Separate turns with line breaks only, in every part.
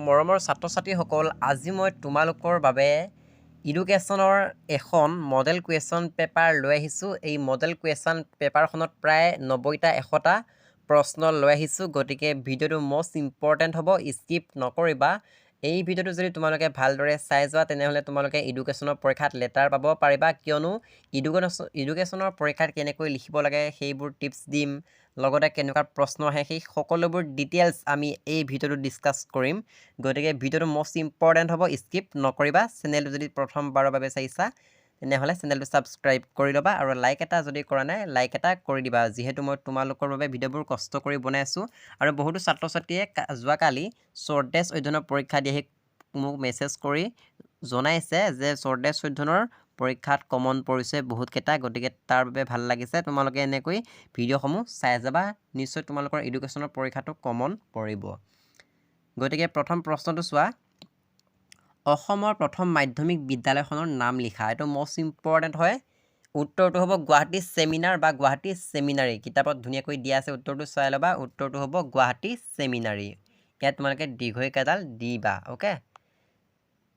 মৰমৰ ছাত্ৰ-ছাত্ৰীসকল, আজি মই তোমালোকৰ বাবে এডুকেশ্যনৰ এখন মডেল কুৱেশ্যন পেপাৰ লৈ আহিছোঁ। এই মডেল কুৱেশ্যন পেপাৰখনত প্ৰায় 90টা 100টা প্ৰশ্ন লৈ আহিছোঁ। গতিকে ভিডিঅ'টো মষ্ট ইম্পৰ্টেণ্ট হ'ব, স্কিপ নকৰিবা। এই ভিডিঅ'টো যদি তোমালোকে ভালদৰে চাই যোৱা তেনেহ'লে তোমালোকে এডুকেশ্যনৰ পৰীক্ষাত লেটাৰ পাব পাৰিবা, কিয়নো এডুকেশ্যনৰ পৰীক্ষাত কেনেকৈ লিখিব লাগে সেইবোৰ টিপছ দিম, লগতে কেনেকুৱা প্ৰশ্ন আহে সেই সকলোবোৰ ডিটেইলছ আমি এই ভিডিঅ'টো ডিছকাছ কৰিম। গতিকে ভিডিঅ'টো মষ্ট ইম্পৰ্টেণ্ট হ'ব, স্কিপ নকৰিবা। চেনেলটো যদি প্ৰথমবাৰৰ বাবে চাইছা তেনেহ'লে চেনেলটো ছাবস্ক্ৰাইব কৰি ল'বা, আৰু লাইক এটা যদি কৰা নাই লাইক এটা কৰি দিবা, যিহেতু মই তোমালোকৰ বাবে ভিডিঅ'বোৰ কষ্ট কৰি বনাই আছোঁ। আৰু বহুতো ছাত্ৰ ছাত্ৰীয়ে যোৱাকালি শ্বৰ্টেজ অধ্যয়নৰ পৰীক্ষা দি আহি মোক মেছেজ কৰি জনাইছে যে শ্বৰ্টেজ অধ্যয়নৰ পৰীক্ষাত কমন পৰিছে বহুতকেইটা। গতিকে তাৰ বাবে ভাল লাগিছে, তোমালোকে এনেকৈ ভিডিঅ'সমূহ চাই যাবা, নিশ্চয় তোমালোকৰ এডুকেশ্যনৰ পৰীক্ষাটো কমন পৰিব। গতিকে প্ৰথম প্ৰশ্নটো চোৱা, অসমৰ প্ৰথম মাধ্যমিক বিদ্যালয়খনৰ নাম লিখা। এইটো মষ্ট ইম্পৰ্টেণ্ট হয়। উত্তৰটো হ'ব গুৱাহাটী ছেমিনাৰ বা গুৱাহাটী ছেমিনাৰী। কিতাপত ধুনীয়াকৈ দিয়া আছে, উত্তৰটো চাই ল'বা। উত্তৰটো হ'ব গুৱাহাটী ছেমিনাৰী। ইয়াত তোমালোকে দীৰ্ঘইকাডাল দিবা, অ'কে।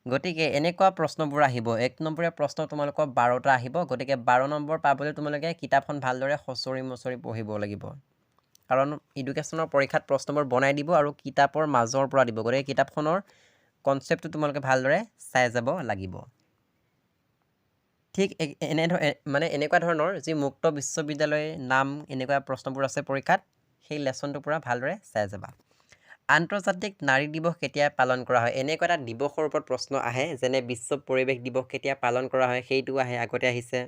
গতিকে এনেকুৱা প্ৰশ্নবোৰ আহিব। 1 নম্বৰীয়া প্ৰশ্ন তোমালোকৰ 12টা আহিব। গতিকে 12 নম্বৰ পাবলৈ তোমালোকে কিতাপখন ভালদৰে খচৰি মচৰি পঢ়িব লাগিব, কাৰণ এডুকেশ্যনৰ পৰীক্ষাত প্ৰশ্নবোৰ বনাই দিব আৰু কিতাপৰ মাজৰ পৰা দিব। গতিকে কিতাপখনৰ কনচেপ্টটো তোমালোকে ভালদৰে চাই যাব লাগিব। ঠিক এনেকুৱা ধৰণৰ যি মুক্ত বিশ্ববিদ্যালয়ৰ নাম এনেকুৱা প্ৰশ্নবোৰ আছে পৰীক্ষাত, সেই লেচনটোৰ পৰা ভালদৰে চাই যাবা। আন্তৰ্জাতিক নাৰী দিৱস কেতিয়া পালন কৰা হয়? এনেকুৱা এটা দিৱসৰ ওপৰত প্ৰশ্ন আহে, যেনে বিশ্ব পৰিৱেশ দিৱস কেতিয়া পালন কৰা হয় সেইটো আহে, আগতে আহিছে।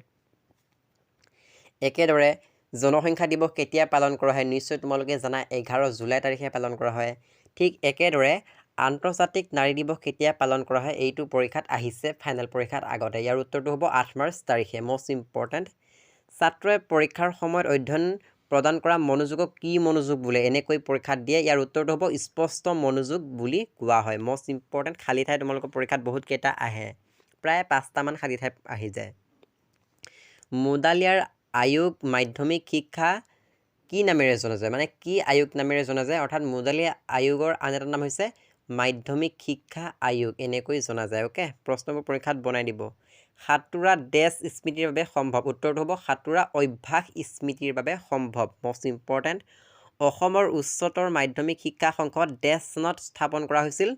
একেদৰে জনসংখ্যা দিৱস কেতিয়া পালন কৰা হয়? নিশ্চয় তোমালোকে জানা 11 জুলাই তাৰিখে পালন কৰা হয়। ঠিক একেদৰে আন্তৰ্জাতিক নাৰী দিৱস কেতিয়া পালন কৰা হয়? এইটো পৰীক্ষাত আহিছে, ফাইনেল পৰীক্ষাত আগতে। ইয়াৰ উত্তৰটো হ'ব 8 মাৰ্চ তাৰিখে, মষ্ট ইম্পৰ্টেণ্ট। ছাত্ৰই পৰীক্ষাৰ সময়ত অধ্যয়ন প্ৰদান কৰা মনোযোগক কি মনোযোগ বোলে? এনেকৈ পৰীক্ষাত দিয়ে। ইয়াৰ উত্তৰটো হ'ব স্পষ্ট মনোযোগ বুলি কোৱা হয়, মষ্ট ইম্পৰ্টেণ্ট। খালী ঠাই তোমালোকৰ পৰীক্ষাত বহুতকেইটা আহে, প্ৰায় 5টামান খালী ঠাই আহি যায়। মুডালিয়াৰ আয়োগ মাধ্যমিক শিক্ষা কি নামেৰে জনা যায়? মানে কি আয়োগ নামেৰে জনা যায়? অৰ্থাৎ মুডালিয়াৰ আয়োগৰ আন এটা নাম হৈছে মাধ্যমিক শিক্ষা আয়োগ, এনেকৈ জনা যায়, অ'কে। প্ৰশ্নবোৰ পৰীক্ষাত বনাই দিব। সাঁতোৰা ডেছ স্মৃতিৰ বাবে সম্ভৱ? উত্তৰটো হ'ব সাঁতোৰা অভ্যাস স্মৃতিৰ বাবে সম্ভৱ, মষ্ট ইম্পৰ্টেণ্ট। অসমৰ উচ্চতৰ মাধ্যমিক শিক্ষা সংসদ ডেছ চনত স্থাপন কৰা হৈছিল?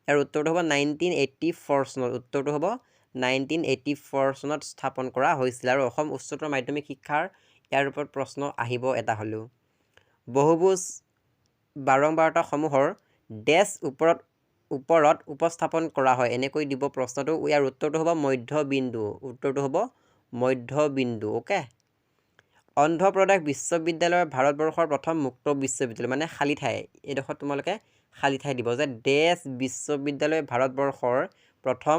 ইয়াৰ উত্তৰটো হ'ব 1984 চনত। উত্তৰটো হ'ব 1984 চনত স্থাপন কৰা হৈছিল। আৰু অসম উচ্চতৰ মাধ্যমিক শিক্ষাৰ ইয়াৰ ওপৰত প্ৰশ্ন আহিব এটা হ'লেও। বহুভুজ বাৰম্বাৰতাসমূহৰ ডেছ ওপৰত উপস্থাপন কৰা হয়? এনেকৈ দিব প্ৰশ্নটো। ইয়াৰ উত্তৰটো হ'ব মধ্যবিন্দু। উত্তৰটো হ'ব মধ্যবিন্দু, অ'কে। অন্ধ্ৰপ্ৰদেশ বিশ্ববিদ্যালয় ভাৰতবৰ্ষৰ প্ৰথম মুক্ত বিশ্ববিদ্যালয়, মানে খালী ঠাই। এইডোখৰত তোমালোকে খালী ঠাই দিব যে ডেছ বিশ্ববিদ্যালয় ভাৰতবৰ্ষৰ প্ৰথম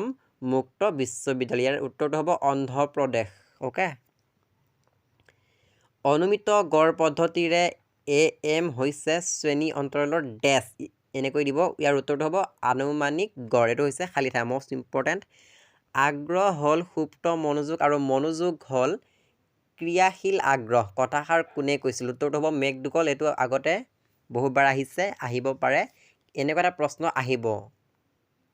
মুক্ত বিশ্ববিদ্যালয়। ইয়াৰ উত্তৰটো হ'ব অন্ধ্ৰপ্ৰদেশ, অ'কে। অনুমিত গড় পদ্ধতিৰে AM হৈছে শ্ৰেণী অন্তৰালৰ ডেছ, এনেকৈ দিব। ইয়াৰ উত্তৰটো হ'ব আনুমানিক গড়। এইটো হৈছে খালী ঠাই, মষ্ট ইম্পৰ্টেণ্ট। আগ্ৰহ হ'ল সুপ্ত মনোযোগ আৰু মনোযোগ হ'ল ক্ৰিয়াশীল আগ্ৰহ, কথাষাৰ কোনে কৈছিল? উত্তৰটো হ'ব মেকডুগল। এইটো আগতে বহুবাৰ আহিছে, আহিব পাৰে। এনেকুৱা এটা প্ৰশ্ন আহিব,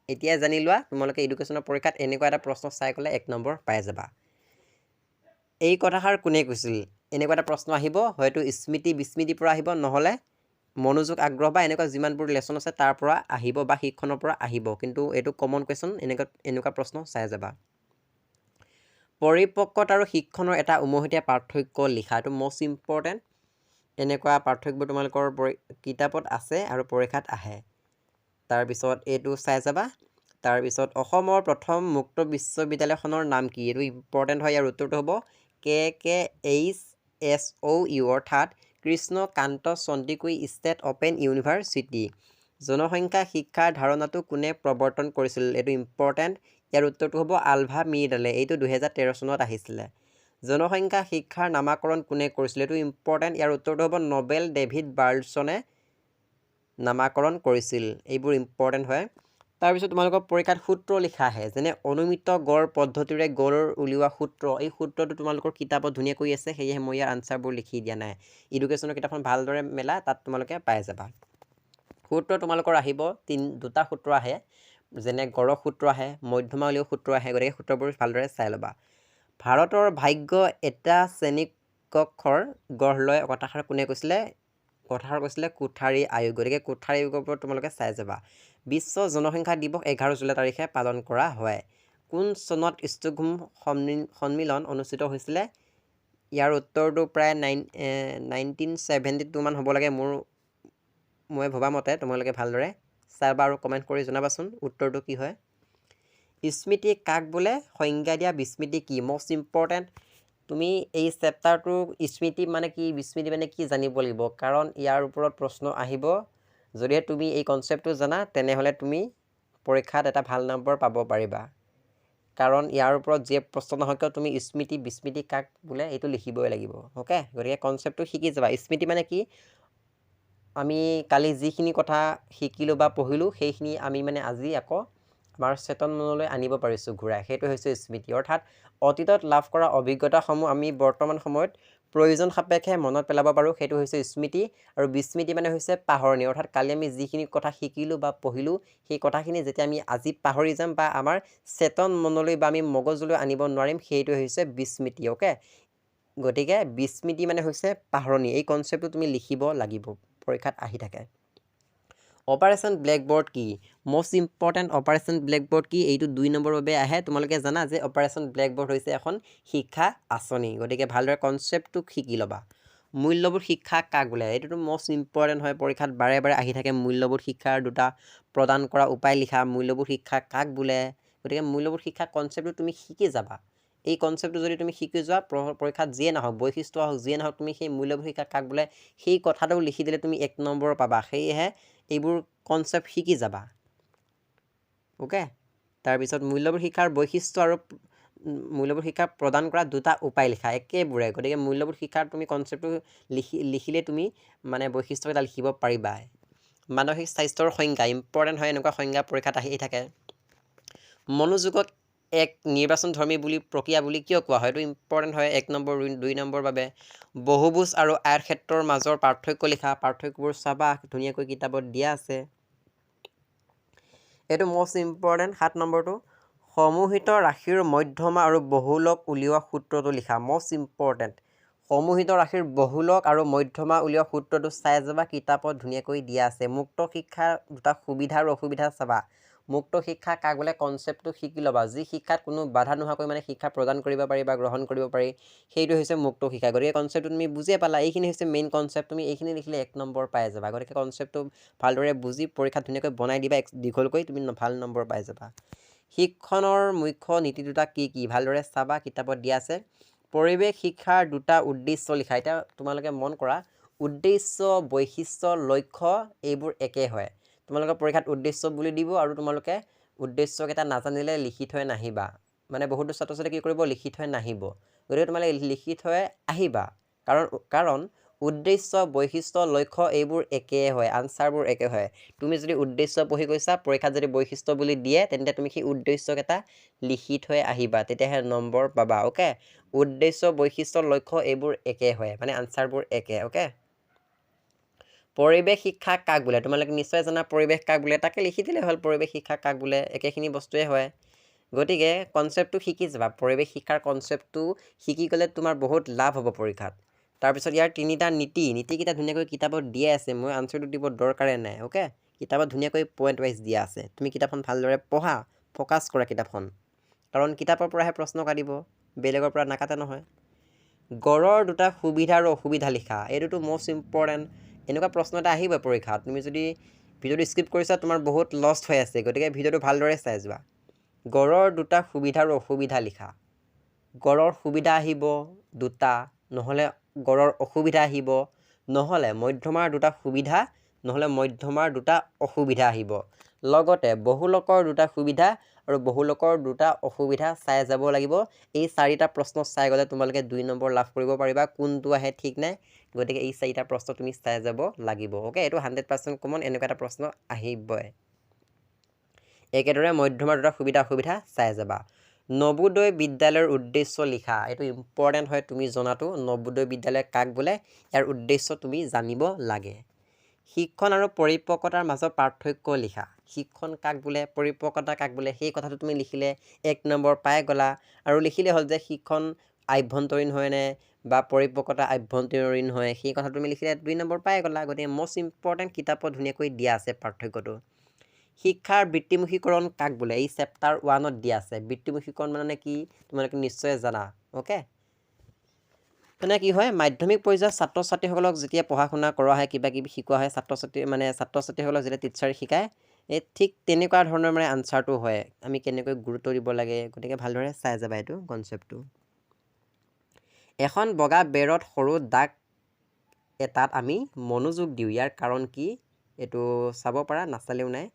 এতিয়া জানি লোৱা। তোমালোকে এডুকেশ্যনৰ পৰীক্ষাত এনেকুৱা এটা প্ৰশ্ন চাই গ'লে 1 নম্বৰ পাই যাবা। এই কথাষাৰ কোনে কৈছিল? এনেকুৱা এটা প্ৰশ্ন আহিব, হয়তো স্মৃতি বিস্মৃতিৰ পৰা আহিব, নহ'লে মনোযোগ আগ্ৰহ বা এনেকুৱা যিমানবোৰ লেচন আছে তাৰ পৰা আহিব বা শিক্ষণৰ পৰা আহিব। কিন্তু এইটো কমন কুৱেশ্যন, এনেকুৱা প্ৰশ্ন চাই যাবা। পৰিপক্কতা আৰু শিক্ষণৰ এটা উমৈহতীয়া পাৰ্থক্য লিখা। এইটো মষ্ট ইম্পৰ্টেণ্ট। এনেকুৱা পাৰ্থক্যবোৰ তোমালোকৰ কিতাপত আছে আৰু পৰীক্ষাত আহে। তাৰপিছত এইটো চাই যাবা। তাৰপিছত অসমৰ প্ৰথম মুক্ত বিশ্ববিদ্যালয়খনৰ নাম কি? এইটো ইম্পৰ্টেণ্ট হয়। ইয়াৰ উত্তৰটো হ'ব KKHSOU, অৰ্থাৎ Krishnakanta Handiqui state open university. জনসংখ্যা শিক্ষাৰ ধাৰণাটো কোনে প্ৰৱৰ্তন কৰিছিল? এইটো ইম্পৰ্টেণ্ট। ইয়াৰ উত্তৰটো হ'ব আলভা মিৰ্ডালে। এইটো 2013 চনত আহিছিলে। জনসংখ্যা শিক্ষাৰ নামাকৰণ কোনে কৰিছিল? এইটো ইম্পৰ্টেণ্ট। ইয়াৰ উত্তৰটো হ'ব নবেল ডেভিড বাৰ্লছনে নামাকৰণ কৰিছিল। এইবোৰ ইম্পৰ্টেণ্ট হয়। তাৰপিছত তোমালোকৰ পৰীক্ষাত সূত্ৰ লিখা আহে, যেনে অনুমিত গড় পদ্ধতিৰে গড় উলিওৱা সূত্ৰ। এই সূত্ৰটো তোমালোকৰ কিতাপত ধুনীয়াকৈ আছে, সেয়েহে মই ইয়াৰ আনচাৰবোৰ লিখি দিয়া নাই। এডুকেশ্যনৰ কিতাপখন ভালদৰে মেলা, তাত তোমালোকে পাই যাবা। সূত্ৰ তোমালোকৰ আহিব দুটা সূত্ৰ আহে, যেনে গড়ৰ সূত্ৰ আহে, মধ্যমা উলিওৱা সূত্ৰ আহে। গতিকে সূত্ৰবোৰ ভালদৰে চাই ল'বা। ভাৰতৰ ভাগ্য এটা শ্ৰেণীকক্ষৰ গঢ় লয় কথাষাৰ কোনে কৈছিলে? কথাষাৰ কৈছিলে কোঠাৰী আয়োগ। গতিকে কোঠাৰী আয়োগৰ ওপৰত তোমালোকে চাই যাবা। বিশ্ব জনসংখ্যা দিৱস 11 জুলাই তাৰিখে পালন কৰা হয়। কোন চনত ষ্টকহোম সন্মিলন অনুষ্ঠিত হৈছিলে? ইয়াৰ উত্তৰটো প্ৰায় 1972 মান হ'ব লাগে মই ভবা মতে। তোমালোকে ভালদৰে চাবা আৰু কমেণ্ট কৰি জনাবাচোন উত্তৰটো কি হয়। স্মৃতি কাক বোলে? সংজ্ঞা দিয়া। বিস্মৃতি কি? Most important. তুমি এই চেপ্টাৰটো স্মৃতি মানে কি, বিস্মৃতি মানে কি জানিব লাগিব, কাৰণ ইয়াৰ ওপৰত প্ৰশ্ন আহিব। যদিহে তুমি এই কনচেপ্টটো জানা তেনেহ'লে তুমি পৰীক্ষাত এটা ভাল নম্বৰ পাব পাৰিবা, কাৰণ ইয়াৰ ওপৰত যি প্ৰশ্ন নহয় কিয় তুমি স্মৃতি বিস্মৃতি কাক বোলে এইটো লিখিবই লাগিব। অ'কে, গতিকে কনচেপ্টটো শিকি যাবা। স্মৃতি মানে কি, আমি কালি যিখিনি কথা শিকিলোঁ বা পঢ়িলোঁ সেইখিনি আমি মানে আজি আকৌ আমাৰ চেতন মনলৈ আনিব পাৰিছোঁ ঘূৰাই, সেইটো হৈছে স্মৃতি। অৰ্থাৎ অতীতত লাভ কৰা অভিজ্ঞতাসমূহ আমি বৰ্তমান সময়ত প্ৰয়োজন সাপেক্ষে মনত পেলাব পাৰোঁ, সেইটো হৈছে স্মৃতি। আৰু বিস্মৃতি মানে হৈছে পাহৰণি। অৰ্থাৎ কালি আমি যিখিনি কথা শিকিলোঁ বা পঢ়িলোঁ সেই কথাখিনি যেতিয়া আমি আজি পাহৰি যাম বা আমাৰ চেতন মনলৈ বা আমি মগজুলৈ আনিব নোৱাৰিম, সেইটো হৈছে বিস্মৃতি। অ'কে, গতিকে বিস্মৃতি মানে হৈছে পাহৰণি। এই কনচেপ্টটো তুমি লিখিব লাগিব, পৰীক্ষাত আহি থাকে। অপাৰেশ্যন ব্লেকবৰ্ড কি? Most important. অপাৰেশ্যন ব্লেকবৰ্ড কি? এইটো 2 নম্বৰৰ বাবে আহে। তোমালোকে জানা যে অপাৰেশ্যন ব্লেকবৰ্ড হৈছে এখন শিক্ষা আঁচনি। গতিকে ভালদৰে কনচেপ্টটো শিকি ল'বা। মূল্যবোধ শিক্ষা কাক বোলে? এইটোতো মষ্ট ইম্পৰ্টেণ্ট হয়, পৰীক্ষাত বাৰে বাৰে আহি থাকে। মূল্যবোধ শিক্ষাৰ দুটা প্ৰদান কৰা উপায় লিখা। মূল্যবোধ শিক্ষা কাক বোলে? গতিকে মূল্যবোধ শিক্ষা কনচেপ্টটো তুমি শিকি যাবা। এই কনচেপ্টটো যদি তুমি শিকি যোৱা, পৰীক্ষাত যিয়ে নাহক, বৈশিষ্ট্য হওক যিয়ে নাহক, তুমি সেই মূল্যবোধ শিক্ষা কাক বোলে সেই কথাটো লিখি দিলে তুমি 1 নম্বৰ পাবা। সেয়েহে এইবোৰ কনচেপ্ট শিকি যাবা। অ'কে, তাৰপিছত মূল্যবোধ শিক্ষাৰ বৈশিষ্ট্য আৰু মূল্যবোধ শিক্ষা প্ৰদান কৰা দুটা উপায় লিখা। একেবোৰে। গতিকে মূল্যবোধ শিক্ষাৰ তুমি কনচেপ্টটো লিখিলে তুমি মানে বৈশিষ্ট্যকেইটা লিখিব পাৰিবা। মানসিক স্বাস্থ্যৰ সংজ্ঞা ইম্পৰ্টেণ্ট হয়, এনেকুৱা সংজ্ঞা পৰীক্ষাত আহি থাকে। মনোযোগক এক নিৰ্বাচনধৰ্মী প্ৰক্ৰিয়া বুলি কিয় কোৱা হয়? এইটো ইম্পৰ্টেণ্ট হয়, 1 নম্বৰ 2 নম্বৰ বাবে। বহুভুজ আৰু আয়তক্ষেত্ৰৰ মাজৰ পাৰ্থক্য লিখা। পাৰ্থক্যবোৰ চাবা, ধুনীয়াকৈ কিতাপত দিয়া আছে। এইটো মষ্ট ইম্পৰ্টেণ্ট 7 নম্বৰটো। সমূহিত ৰাশিৰ মধ্যমা আৰু বহুলক উলিওৱা সূত্ৰটো লিখা। Most important. সমূহিত ৰাশিৰ বহুলক আৰু মধ্যমা উলিওৱা সূত্ৰটো চাই যাবা, কিতাপত ধুনীয়াকৈ দিয়া আছে। মুক্ত শিক্ষাৰ দুটা সুবিধা আৰু অসুবিধা চাবা। মুক্ত শিক্ষা কাক বোলে? কনচেপ্টটো শিকি ল'বা। যি শিক্ষাত কোনো বাধা নোহোৱাকৈ মানে শিক্ষা প্ৰদান কৰিব পাৰি বা গ্ৰহণ কৰিব পাৰি, সেইটো হৈছে মুক্ত শিক্ষা। গতিকে কনচেপ্টটো তুমি বুজিয়ে পালা। এইখিনি হৈছে মেইন কনচেপ্ট। তুমি এইখিনি লিখিলে 1 নম্বৰ পাই যাবা। গতিকে কনচেপ্টটো ভালদৰে বুজি পৰীক্ষাত ধুনীয়াকৈ বনাই দিবা দীঘলকৈ, তুমি ভাল নম্বৰ পাই যাবা। শিক্ষণৰ মুখ্য নীতি দুটা কি কি? ভালদৰে চাবা, কিতাপত দিয়া আছে। পৰিৱেশ শিক্ষাৰ দুটা উদ্দেশ্য লিখা। এতিয়া তোমালোকে মন কৰা, উদ্দেশ্য, বৈশিষ্ট্য, লক্ষ্য এইবোৰ একে হয়। তোমালোকৰ পৰীক্ষাত উদ্দেশ্য বুলি দিব আৰু তোমালোকে উদ্দেশ্যকেইটা নাজানিলে লিখি থৈ নাহিবা। মানে বহুতো ছাত্ৰ ছাত্ৰীয়ে কি কৰিব? লিখি থৈ নাহিব। গতিকে তোমালোকে লিখি থৈ আহিবা, কাৰণ উদ্দেশ্য, বৈশিষ্ট্য, লক্ষ্য এইবোৰ একে হয়, আনচাৰবোৰ একে হয়। তুমি যদি উদ্দেশ্য পঢ়ি গৈছা, পৰীক্ষাত যদি বৈশিষ্ট্য বুলি দিয়ে, তেন্তে তুমি সেই উদ্দেশ্যকেইটা লিখি থৈ আহিবা, তেতিয়াহে নম্বৰ পাবা। অ'কে, উদ্দেশ্য, বৈশিষ্ট্য, লক্ষ্য এইবোৰ একে হয়, মানে আনচাৰবোৰ একে। অ'কে, পৰিৱেশ শিক্ষা কাক বোলে? তোমালোকে নিশ্চয় জানা পৰিৱেশ কাক বোলে, তাকে লিখি দিলে হ'ল। পৰিৱেশ শিক্ষা কাক বোলে, একেখিনি বস্তুৱে হয়। গতিকে কনচেপ্টটো শিকি যাবা। পৰিৱেশ শিক্ষাৰ কনচেপ্টটো শিকি গ'লে তোমাৰ বহুত লাভ হ'ব পৰীক্ষাত। তাৰপিছত ইয়াৰ 3টা নীতিকেইটা ধুনীয়াকৈ কিতাপত দিয়া আছে। মই আনচাৰটো দিব দৰকাৰে নাই। অ'কে, কিতাপত ধুনীয়াকৈ পইণ্ট ৱাইজ দিয়া আছে। তুমি কিতাপখন ভালদৰে পঢ়া, ফ'কাছ কৰা কিতাপখন, কাৰণ কিতাপৰ পৰাহে প্ৰশ্ন কাটিব, বেলেগৰ পৰা নাকাটে নহয়। গড়ৰ দুটা সুবিধা আৰু অসুবিধা লিখা। এইটোতো মষ্ট ইম্পৰ্টেণ্ট। এনেকুৱা প্ৰশ্ন এটা আহিব পৰীক্ষাত। তুমি যদি ভিডিঅ'টো স্কিপ কৰিছা, তোমাৰ বহুত লষ্ট হৈ আছে। গতিকে ভিডিঅ'টো ভালদৰে চাই যোৱা। গড়ৰ দুটা সুবিধা আৰু অসুবিধা লিখা। গড়ৰ সুবিধা আহিব 2টা, নহ'লে গড়ৰ অসুবিধা আহিব, নহ'লে মধ্যমাৰ 2টা সুবিধা, নহ'লে মধ্যমাৰ 2টা অসুবিধা আহিব। লগতে বহুলকৰ 2টা সুবিধা আৰু বহুলকৰ 2টা অসুবিধা চাই যাব লাগিব। এই 4টা প্ৰশ্ন চাই গ'লে তোমালোকে 2 নম্বৰ লাভ কৰিব পাৰিবা। কোনটো আহে ঠিক নাই, গতিকে এই 4টা প্ৰশ্ন তুমি চাই যাব লাগিব। অ'কে, এইটো 100% কমন, এনেকুৱা এটা প্ৰশ্ন আহিবই। একেদৰে মধ্যমাৰ 2টা সুবিধা অসুবিধা চাই যাবা। নবোদয় বিদ্যালয়ৰ উদ্দেশ্য লিখা। এইটো ইম্পৰ্টেণ্ট হয় তুমি জনাটো। নবোদয় বিদ্যালয় কাক বোলে, ইয়াৰ উদ্দেশ্য তুমি জানিব লাগে। শিক্ষণ আৰু পৰিপক্কতাৰ মাজত পাৰ্থক্য লিখা। শিক্ষণ কাক বোলে, পৰিপক্কতা কাক বোলে, সেই কথাটো তুমি লিখিলে 1 নম্বৰ পাই গ'লা। আৰু লিখিলে হ'ল যে শিক্ষণ আভ্যন্তৰীণ হয়নে বা পৰিপক্কতা আভ্যন্তৰীণ হয়, সেই কথাটো তুমি লিখিলে 2 নম্বৰ পাই গ'লা। গতিকে মষ্ট ইম্পৰ্টেণ্ট কিতাপত ধুনীয়াকৈ দিয়া আছে পাৰ্থক্যটো। শিক্ষাৰ বৃত্তিমুখীকৰণ কাক বোলে, এই চেপ্টাৰ 1ত দিয়া আছে। বৃত্তিমুখীকৰণ মানে কি তোমালোকে নিশ্চয় জানা। অ'কে, মানে কি হয়, মাধ্যমিক পৰ্যায়ৰ ছাত্ৰ ছাত্ৰীসকলক যেতিয়া পঢ়া শুনা কৰা হয়, কিবা কিবি শিকোৱা হয়, ছাত্ৰ ছাত্ৰীসকলক যেতিয়া টিচাৰে শিকায়, এই ঠিক তেনেকুৱা ধৰণৰ মানে আনচাৰটো হয়। আমি কেনেকৈ গুৰুত্ব দিব লাগে, গতিকে ভালদৰে চাই যাবা এইটো কনচেপ্টটো। এখন বগা বেৰত সৰু দাগ এটাত আমি মনোযোগ দিওঁ, ইয়াৰ কাৰণ কি এইটো চাব পাৰা, নাচালেও নাই।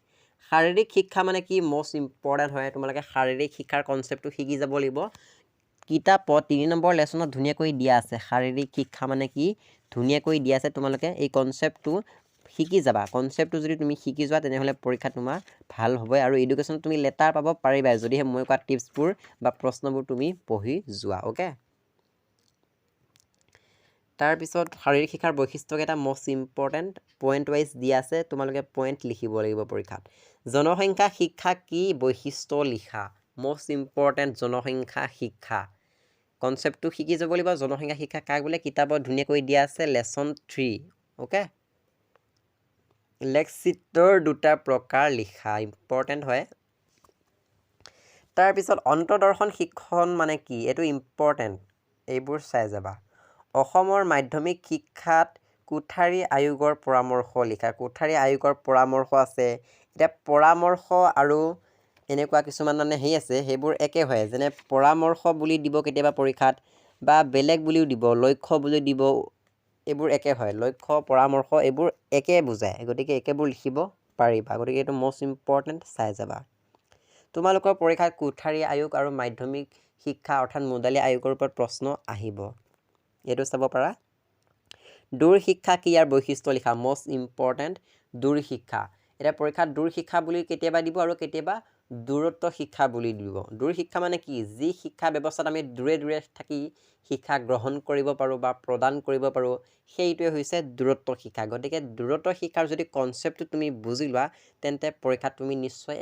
শাৰীৰিক শিক্ষা মানে কি মষ্ট ইম্পৰ্টেণ্ট হয়। তোমালোকে শাৰীৰিক শিক্ষাৰ কনচেপ্টটো শিকি যাব লাগিব। কিতাপত 3 নম্বৰ লেচনত ধুনীয়াকৈ দিয়া আছে। শাৰীৰিক শিক্ষা মানে কি ধুনীয়াকৈ দিয়া আছে। তোমালোকে এই কনচেপ্টটো শিকি যাবা। কনচেপ্টটো যদি তুমি শিকি যোৱা তেনেহ'লে পৰীক্ষা তোমাৰ ভাল হ'ব আৰু এডুকেশ্যনত তুমি লেটাৰ পাব পাৰিবা যদিহে মই কোৱা টিপছবোৰ বা প্ৰশ্নবোৰ তুমি পঢ়ি যোৱা। অ'কে, তাৰপিছত শাৰীৰিক শিক্ষাৰ বৈশিষ্ট্যকেইটা মষ্ট ইম্পৰ্টেণ্ট পইণ্ট ৱাইজ দিয়া আছে। তোমালোকে পইণ্ট লিখিব লাগিব পৰীক্ষাত। জনসংখ্যা শিক্ষা কি বৈশিষ্ট্য লিখা। মষ্ট ইম্পৰ্টেণ্ট জনসংখ্যা শিক্ষা কনচেপ্টটো শিকি যাব লাগিব। জনসংখ্যা শিক্ষা কাক বোলে, কিতাপত ধুনীয়াকৈ দিয়া আছে লেচন 3। অ'কে, লেখচিত্ৰৰ 2টা প্ৰকাৰ লিখা, ইম্পৰ্টেণ্ট হয়। তাৰপিছত অন্তৰ্দৰ্শন শিক্ষণ মানে কি, এইটো ইম্পৰ্টেণ্ট, এইবোৰ চাই যাবা। অসমৰ মাধ্যমিক শিক্ষাত কোঠাৰী আয়োগৰ পৰামৰ্শ লিখা। কোঠাৰী আয়োগৰ পৰামৰ্শ আছে। এতিয়া পৰামৰ্শ আৰু এনেকুৱা কিছুমান মানে আছে, সেইবোৰ একে হয়। যেনে পৰামৰ্শ বুলি দিব কেতিয়াবা পৰীক্ষাত, বা বেলেগ বুলিও দিব, লক্ষ্য বুলি দিব, এইবোৰ একে হয়। লক্ষ্য পৰামৰ্শ এইবোৰ একে বুজায়, গতিকে একেবোৰ লিখিব পাৰিবা। গতিকে এইটো মষ্ট ইম্পৰ্টেণ্ট, চাই যাবা। তোমালোকৰ পৰীক্ষাত কোঠাৰী আয়োগ আৰু মাধ্যমিক শিক্ষা অৰ্থাৎ মুডালি আয়োগৰ ওপৰত প্ৰশ্ন আহিব, এইটো চাব পাৰা। দূৰ শিক্ষা কি, ইয়াৰ বৈশিষ্ট্য লিখা। মষ্ট ইম্পৰ্টেণ্ট দূৰ শিক্ষা। এতিয়া পৰীক্ষাত দূৰ শিক্ষা বুলি কেতিয়াবা দিব আৰু কেতিয়াবা দূৰত্ব শিক্ষা বুলি দিব। দূৰ শিক্ষা মানে কি, যি শিক্ষা ব্যৱস্থাত আমি দূৰে দূৰে থাকি শিক্ষা গ্ৰহণ কৰিব পাৰোঁ বা প্ৰদান কৰিব পাৰোঁ, সেইটোৱে হৈছে দূৰত্ব শিক্ষা। গতিকে দূৰত্ব শিক্ষাৰ যদি কনচেপ্টটো তুমি বুজি লোৱা, তেন্তে পৰীক্ষাত তুমি নিশ্চয়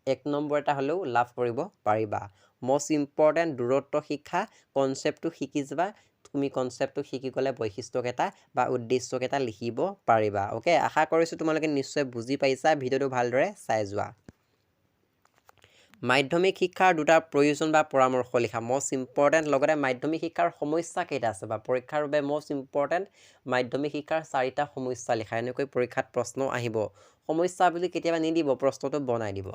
1 নম্বৰ এটা হ'লেও লাভ কৰিব পাৰিবা। মষ্ট ইম্পৰ্টেণ্ট দূৰত্ব শিক্ষা কনচেপ্টটো শিকি যাবা। তুমি কনচেপ্টটো শিকি গ'লে বৈশিষ্ট্যকেইটা বা উদ্দেশ্যকেইটা লিখিব পাৰিবা। অ'কে, আশা কৰিছোঁ তোমালোকে নিশ্চয় বুজি পাইছা। ভিডিঅ'টো ভালদৰে চাই যোৱা। মাধ্যমিক শিক্ষাৰ 2টা প্ৰয়োজন বা পৰামৰ্শ লিখা। Most important. লগতে মাধ্যমিক শিক্ষাৰ সমস্যা কেইটা আছে বা পৰীক্ষাৰ বাবে মষ্ট ইম্পৰ্টেণ্ট মাধ্যমিক শিক্ষাৰ 4টা সমস্যা লিখা। এনেকৈ পৰীক্ষাত প্ৰশ্ন আহিব। সমস্যা বুলি কেতিয়াবা নিদিব, প্ৰশ্নটো বনাই দিব।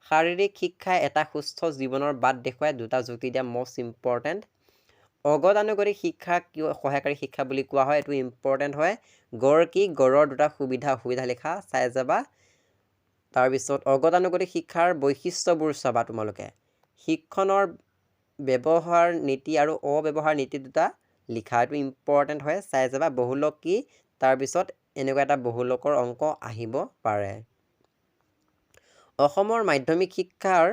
শাৰীৰিক শিক্ষাই এটা সুস্থ জীৱনৰ বাট দেখুৱাই, 2টা যুক্তি দিয়া, মষ্ট ইম্পৰ্টেণ্ট। অগতানুগতিক শিক্ষা কিয় সহায়কাৰী শিক্ষা বুলি কোৱা হয়, এইটো ইম্পৰ্টেণ্ট হয়। গড় কি, গড়ৰ 2টা সুবিধা লিখা, চাই যাবা। তাৰপিছত অগতানুগতিক শিক্ষাৰ বৈশিষ্ট্যবোৰ চাবা তোমালোকে। শিক্ষণৰ ব্যৱহাৰ নীতি আৰু অব্যৱহাৰ নীতি 2টা লিখা, এইটো ইম্পৰ্টেণ্ট হয়, চাই যাবা। বহুলক কি, তাৰপিছত এনেকুৱা এটা বহুলকৰ অংক আহিব পাৰে। অসমৰ মাধ্যমিক শিক্ষাৰ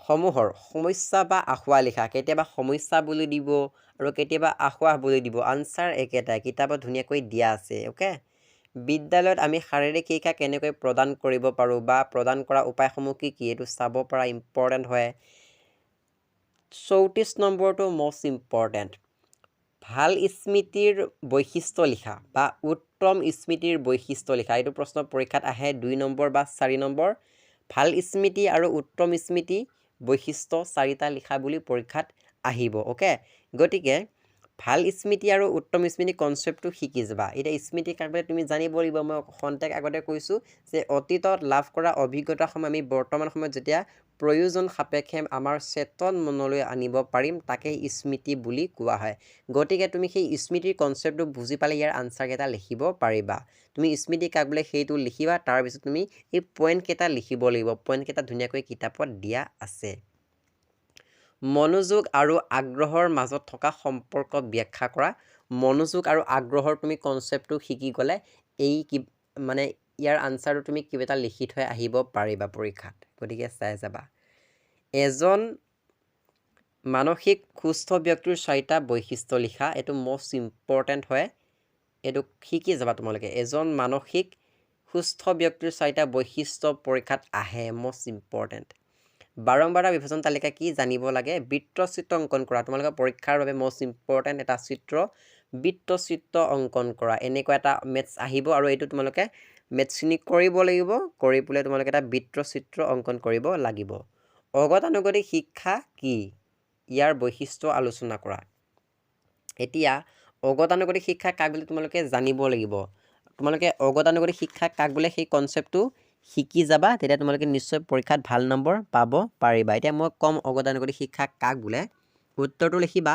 সমূহৰ সমস্যা বা আসোঁৱাহ লিখা। কেতিয়াবা সমস্যা বুলি দিব আৰু কেতিয়াবা আসোঁৱাহ বুলি দিব। আনচাৰ একেটাই, কিতাপত ধুনীয়াকৈ দিয়া আছে। অ'কে, বিদ্যালয়ত আমি শাৰীৰিক শিক্ষা কেনেকৈ প্ৰদান কৰিব পাৰোঁ বা প্ৰদান কৰা উপায়সমূহ কি কি, এইটো চাব পৰা, ইম্পৰ্টেণ্ট হয়। 34 নম্বৰটো মষ্ট ইম্পৰ্টেণ্ট। ভাল স্মৃতিৰ বৈশিষ্ট্য লিখা বা উত্তম স্মৃতিৰ বৈশিষ্ট্য লিখা। এইটো প্ৰশ্ন পৰীক্ষাত আহে 2 নম্বৰ বা 4 নম্বৰ। ভাল স্মৃতি আৰু উত্তম স্মৃতি বৈশিষ্ট্য 4টা লিখা বুলি পৰীক্ষাত আহিব। অ'কে, গতিকে ভাল স্মৃতি আৰু উত্তম স্মৃতি কনচেপ্টটো শিকি যাবা। এতিয়া স্মৃতি কাক বোলে তুমি জানিব লাগিব। মই খন্তেক আগতে কৈছোঁ যে অতীতত লাভ কৰা অভিজ্ঞতাসমূহ আমি বৰ্তমান সময়ত যেতিয়া প্ৰয়োজন সাপেক্ষে আমাৰ চেতন মনলৈ আনিব পাৰিম, তাকে স্মৃতি বুলি কোৱা হয়। গতিকে তুমি সেই স্মৃতিৰ কনচেপ্টটো বুজি পালে ইয়াৰ আনচাৰকেইটা লিখিব পাৰিবা। তুমি স্মৃতি কাক বোলে সেইটো লিখিবা, তাৰপিছত তুমি এই পইণ্টকেইটা লিখিব লাগিব। পইণ্টকেইটা ধুনীয়াকৈ কিতাপত দিয়া আছে। মনোযোগ আৰু আগ্ৰহৰ মাজত থকা সম্পৰ্ক ব্যাখ্যা কৰা। মনোযোগ আৰু আগ্ৰহৰ তুমি কনচেপ্টটো শিকি গ'লে এই মানে ইয়াৰ আনচাৰটো তুমি কিবা এটা লিখি থৈ আহিব পাৰিবা পৰীক্ষাত। গতিকে চাই যাবা। এজন মানসিক সুস্থ ব্যক্তিৰ 4টা বৈশিষ্ট্য লিখা, এইটো মষ্ট ইম্পৰ্টেণ্ট হয়। এইটো শিকি যাবা তোমালোকে এজন মানসিক সুস্থ ব্যক্তিৰ 4টা বৈশিষ্ট্য পৰীক্ষাত আহে মোষ্ট ইম্পৰ্টেণ্ট বাৰম্বাৰ বিভাজন তালিকা কি জানিব লাগে বৃত্তচিত্ৰ অংকন কৰা তোমালোকৰ পৰীক্ষাৰ বাবে মোষ্ট ইম্পৰ্টেণ্ট এটা চিত্ৰ বৃত্তচিত্ৰ অংকন কৰা এনেকুৱা এটা মেথছ আহিব আৰু এইটো তোমালোকে মেথছখিনি কৰিব লাগিব কৰি পেলাই তোমালোকে এটা বৃত্তচিত্ৰ অংকন কৰিব লাগিব অগতানুগতিক শিক্ষা কি ইয়াৰ বৈশিষ্ট্য আলোচনা কৰা এতিয়া অগতানুগতিক শিক্ষা কাক বুলি তোমালোকে জানিব লাগিব তোমালোকে অগতানুগতিক শিক্ষা কাক বোলে সেই কনচেপ্টটো শিকি যাবা তেতিয়া তোমালোকে নিশ্চয় পৰীক্ষাত ভাল নম্বৰ পাব পাৰিবা এতিয়া মই কম অগতানুগতিক শিক্ষা কাক বোলে উত্তৰটো লিখিবা